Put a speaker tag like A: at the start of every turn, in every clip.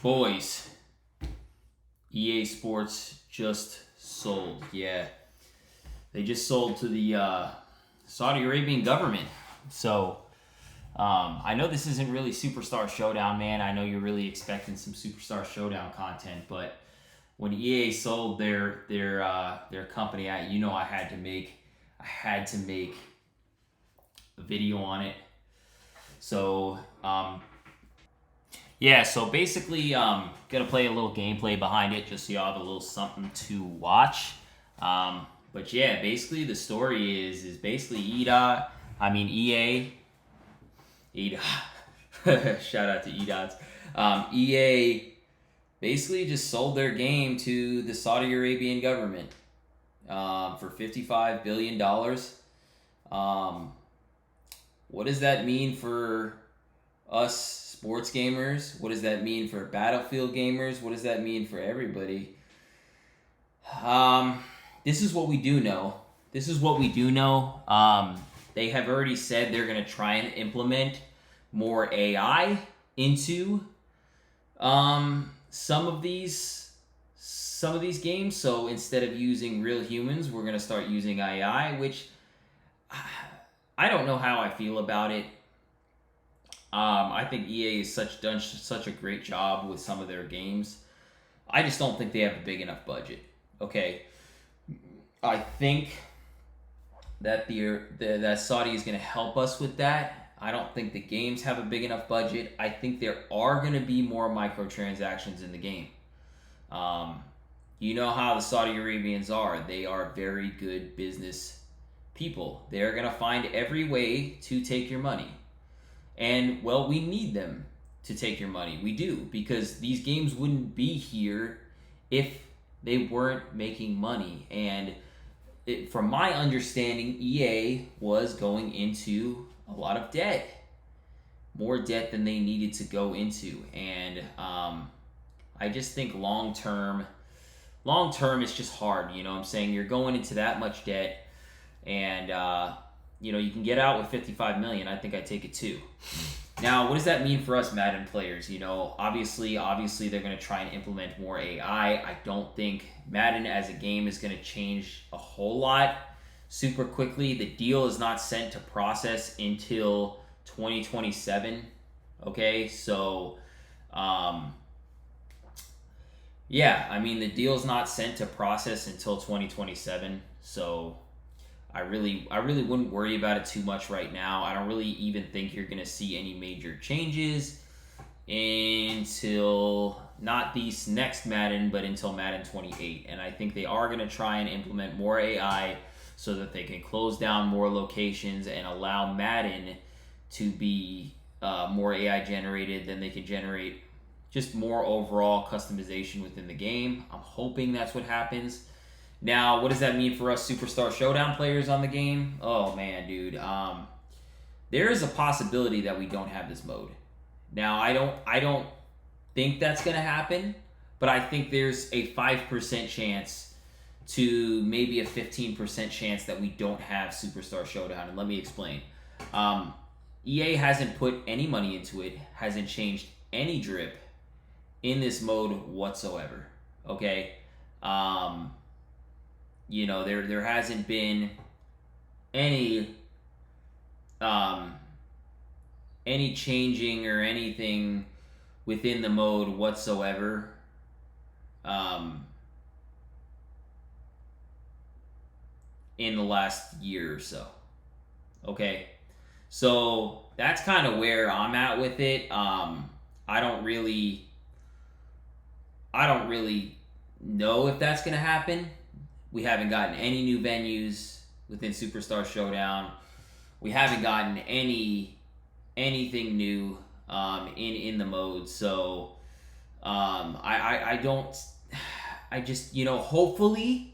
A: Boys, EA Sports just sold. Yeah, they just sold to the Saudi Arabian government. So I know this isn't really Superstar Showdown, man. I know you're really expecting some Superstar Showdown content, but when EA sold their company, I had to make a video on it. So yeah, so basically, gonna play a little gameplay behind it just so y'all have a little something to watch. But yeah, basically the story is basically EA. Shout out to EDOTS. EA basically just sold their game to the Saudi Arabian government for $55 billion. What does that mean for us sports gamers? What does that mean for Battlefield gamers? What does that mean for everybody? This is what we do know. They have already said they're going to try and implement more AI into some of these games. So instead of using real humans, we're going to start using AI, which I don't know how I feel about it. I think EA has done such a great job with some of their games. I just don't think they have a big enough budget. Okay, I think that that Saudi is going to help us with that. I don't think the games have a big enough budget. I think there are going to be more microtransactions in the game. You know how the Saudi Arabians are. They are very good business people. They're going to find every way to take your money. And, well, we need them to take your money. We do, because these games wouldn't be here if they weren't making money. And from my understanding, EA was going into a lot of debt. More debt than they needed to go into. And I just think long term, it's just hard. You know what I'm saying? You're going into that much debt. And, you can get out with $55 million. I think I'd take it too. Now, what does that mean for us Madden players? Obviously, they're going to try and implement more AI. I don't think Madden as a game is going to change a whole lot super quickly. The deal is not sent to process until 2027. Okay, so, the deal's not sent to process until 2027. So I really wouldn't worry about it too much right now. I don't really even think you're going to see any major changes until not these next Madden, but until Madden 28. And I think they are going to try and implement more AI so that they can close down more locations and allow Madden to be more AI generated. Then they can generate just more overall customization within the game. I'm hoping that's what happens. Now, what does that mean for us Superstar Showdown players on the game? Oh, man, dude. There is a possibility that we don't have this mode. Now, I don't think that's going to happen, but I think there's a 5% chance to maybe a 15% chance that we don't have Superstar Showdown, and let me explain. EA hasn't put any money into it, hasn't changed any drip in this mode whatsoever, okay? There hasn't been any changing or anything within the mode whatsoever. In the last year or so. Okay. So that's kind of where I'm at with it. I don't really know if that's going to happen. We haven't gotten any new venues within Superstar Showdown. We haven't gotten anything new in the mode. So hopefully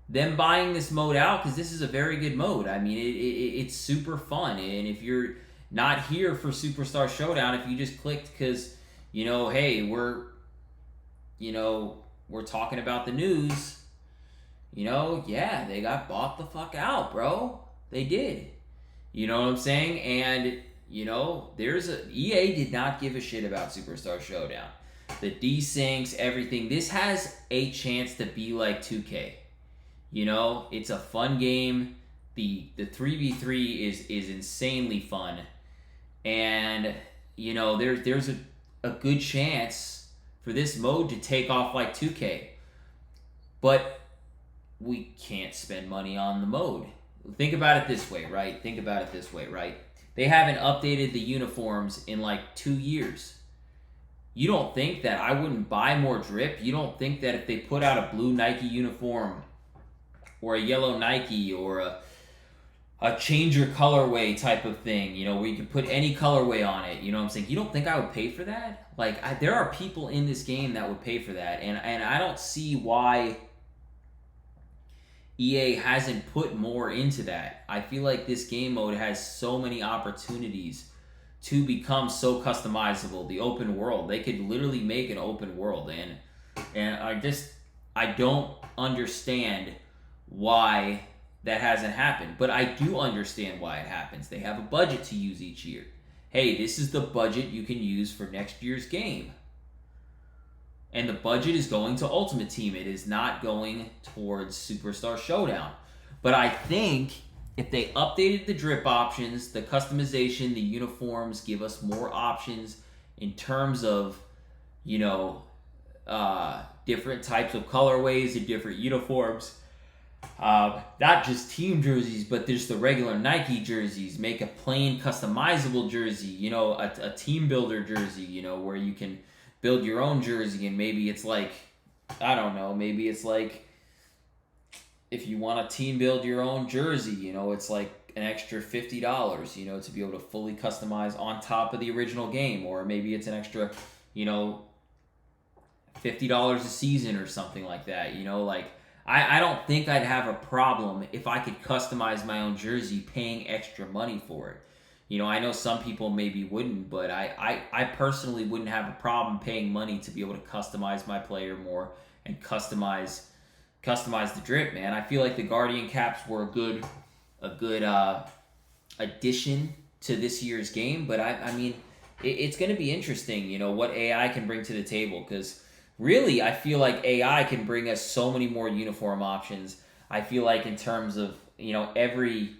A: them buying this mode out, because this is a very good mode. I mean, it's super fun. And if you're not here for Superstar Showdown, if you just clicked because, hey, we're talking about the news, they got bought the fuck out, bro. They did. You know what I'm saying? And, EA did not give a shit about Superstar Showdown. the desyncs, everything. This has a chance to be like 2K. You know, it's a fun game. The 3v3 is insanely fun. And, you know, there's a good chance for this mode to take off like 2K. But we can't spend money on the mode. Think about it this way, right? They haven't updated the uniforms in like 2 years. You don't think that I wouldn't buy more drip? You don't think that if they put out a blue Nike uniform or a yellow Nike or a changer colorway type of thing, you know, where you can put any colorway on it, you know what I'm saying? You don't think I would pay for that? Like, there are people in this game that would pay for that, and I don't see why EA hasn't put more into that. I feel like this game mode has so many opportunities to become so customizable. The open world, they could literally make an open world, and I don't understand why that hasn't happened. But I do understand why it happens. They have a budget to use each year. Hey, this is the budget you can use for next year's game. And the budget is going to Ultimate Team. It is not going towards Superstar Showdown. But I think if they updated the drip options, the customization, the uniforms, give us more options in terms of, you know, different types of colorways and different uniforms. Not just team jerseys, but there's the regular Nike jerseys. Make a plain customizable jersey, you know, a team builder jersey, you know, where you can build your own jersey, and maybe it's like, I don't know, maybe it's like if you want to team build your own jersey, you know, it's like an extra $50, you know, to be able to fully customize on top of the original game. Or maybe it's an extra, you know, $50 a season or something like that, you know. Like, I don't think I'd have a problem if I could customize my own jersey paying extra money for it. You know, I know some people maybe wouldn't, but I personally wouldn't have a problem paying money to be able to customize my player more and customize the drip, man. I feel like the Guardian caps were a good addition to this year's game, but I mean, it's going to be interesting, you know, what AI can bring to the table, because really, I feel like AI can bring us so many more uniform options. I feel like in terms of, you know, every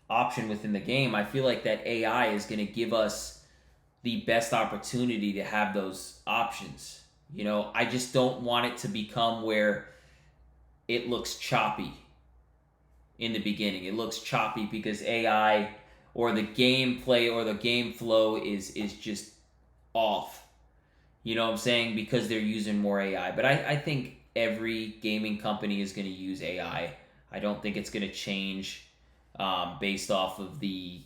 A: option within the game, I feel like that AI is going to give us the best opportunity to have those options. You know, I just don't want it to become where it looks choppy in the beginning. It looks choppy because AI or the gameplay or the game flow is just off. You know what I'm saying? Because they're using more AI. But I think every gaming company is going to use AI. I don't think it's going to change based off of the...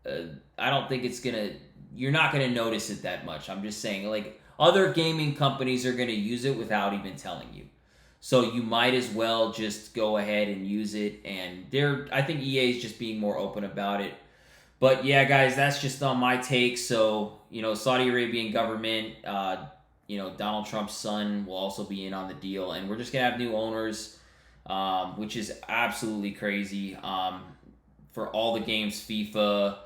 A: I don't think it's going to... You're not going to notice it that much. I'm just saying, like, other gaming companies are going to use it without even telling you. So you might as well just go ahead and use it. And I think EA is just being more open about it. But yeah, guys, that's just on my take. So, you know, Saudi Arabian government, you know, Donald Trump's son will also be in on the deal. And we're just going to have new owners, which is absolutely crazy. For all the games, FIFA,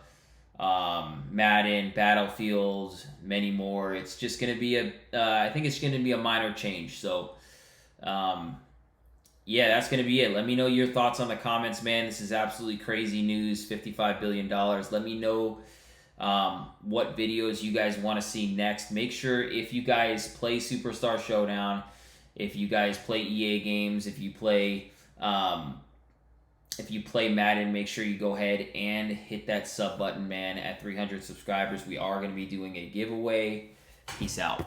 A: Madden, Battlefield, many more. It's just going to be I think it's going to be a minor change. So, yeah, that's going to be it. Let me know your thoughts on the comments, man. This is absolutely crazy news, $55 billion. Let me know what videos you guys want to see next. Make sure if you guys play Superstar Showdown, if you guys play EA games, if you play Madden, make sure you go ahead and hit that sub button, man. At 300 subscribers, we are going to be doing a giveaway. Peace out.